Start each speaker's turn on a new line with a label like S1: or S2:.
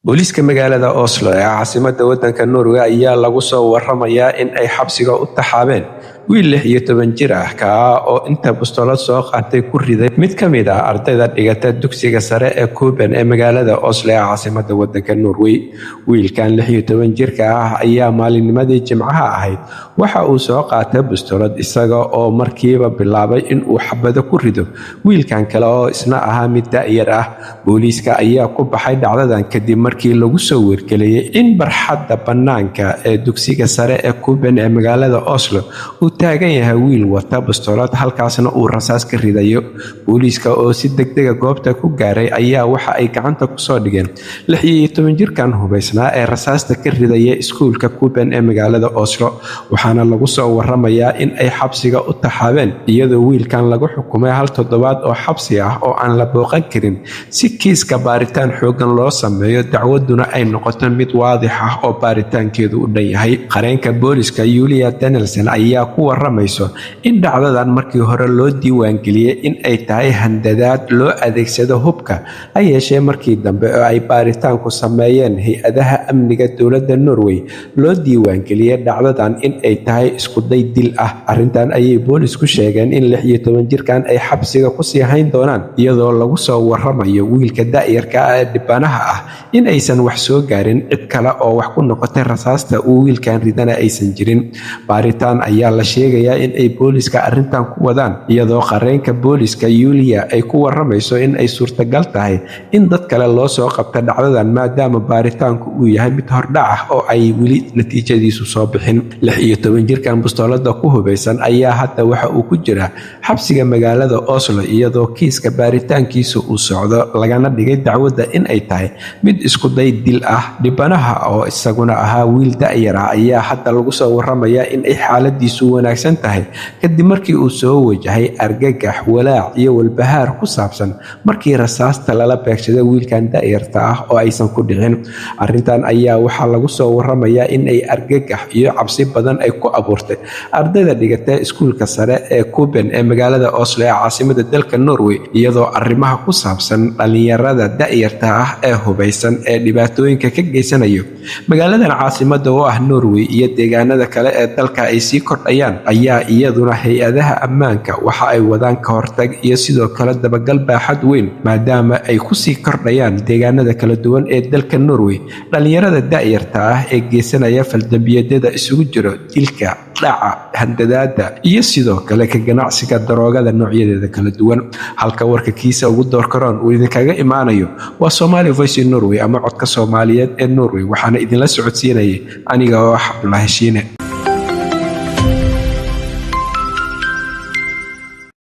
S1: booliiska magaalada Oslo ee caasimadda waddanka Norway ayaa lagu soo waramayaa in ay xabsiga u taxaabeen wiil 16 jir ah oo inta bastoolad soo qaatay ku riday mid ka mid ah ardayda dhigata dugsiga sare ee Kuben ee magaalada Oslo ee caasimadda waddanka Norway. Wiilkan 16 jirka ah ayaa maalinnimadii Jimcaha ahayd waxa uu soo qaatay bastoolad isaga oo markiiba bilaabay in uu xabado ku rido wiilkan kale oo isna ahaa mid da'yar ah. Booliiska ayaa ku baxay dhacdadan kadib markii lagu soo wargeliyay in barxadda bannaanka ee dugsiga sare ee Kuben ee magaalada Oslo uu taagan yahay wiil wata bastoolad halkaasna uu rasaas ka ridayo. Booliiska oo si degdeg ah goobta ku gaaray ayaa waxa ay gacanta ku soo dhigeen 16 jirkan hubaysnaa ee rasaasta ka ridaya iskuulka Kuben ee magaalada Oslo, waxaana lagu soo waramayaa in ay xabsiga u taxaabeen iyadoo wiilkan lagu xukumay 1 toddobaad oo xabsi ah oo aan la booqan karin si kiiska baaritaan xoogan loo sameeyo, dacwaduna ay noqoto mid waadix ah oo baaritaankeedu u dhan yahay. Qareenka booliiska Julia Danielsen ayaa ku waramayso in dhacdadan markii hore loo diiwaangeliyay in ay tahay handadaad loo adeegsado hubka, ha yeeshee markii dambe oo ay baaritaanku sameeyeen hay-adaha amniga dowladda Norway loo diiwaangeliyay dhacdadan in ay tahay isku day dil ah. Arrintan ayay boolisku sheegeen in 16 jirkan ay xabsiga ku sii hayn doonaan iyadoo lagu soo waramayo wiilka da'yarka ah ee dhibanaha ah in aysan wax soo gaarin cid kale oo wax ku noqotay rasaasta uu wiilkan ridana aysan jirin. Baaritaan ayaa la sheegayaa in ay booliiska arrintan ku wadaan iyadoo qareenka booliiska Julia ay ku waramayso in ay suurtagal tahay in dad kale loo soo qabto dhacdadan maadaama baaritaanku uu yahay mid hordhac ah oo ay weli natiijadiisu soo bixin. 16 jirkan bastoolada ku hubaysan ayaa hadda waxa uu ku jiraa xabsiga magaalada Oslo iyadoo kiiska baaritaankiisa uu socdo lagana dhigay dacwadda in ay tahay mid isku day dil ah. Dhibanaha oo isaguna ahaa wiil da'yar ah ayaa hadda lagu soo waramayaa in ay xaaladiisu wanaagsan tahay kadib markii uu soo wajahay argagax, walaac iyo walbahaar ku saabsan markii rasaasta lala beegsaday wiilkan da'yarta ah oo aysan ku dhicin. Arrintan ayaa waxaa lagu soo waramayaa in ay argagax iyo cabsi badan ay ku abuurtay ardayda dhigata iskuulka sare ee Kuben ee magaalada Oslo ee caasimadda dalka Norway, iyadoo arrimaha ku saabsan dhalinyarada da'yarta ah ee hubaysan ee dhibaatooyinka ka geysanayo magaaladan caasimadda oo ah Norway iyo deegaanada kale ee dalka ay sii kordhayaan ayaa iyaduna hay-adaha ammaanka waxa ay wadaan ka hortag iyo sidoo kale dabagal baaxad weyn maadaama ay ku sii kordhayaan deegaanada kala duwan ee dalka Norway dhalinyarada da'yarta ah ee geysanaya faldambiyada isugu jiro dilka, dhaca, handadaada iyo sidoo kale ka ganacsiga daroogada noocyadeeda kala duwan. Halka warka kiisa ugu doorkaroon uu idinkaga imaanayo waa Somali Voice in Norway ama codka Soomaaliyeed ee Norway, waxaana idinla socodsiinayay aniga oo Cabdulaahi Shiine.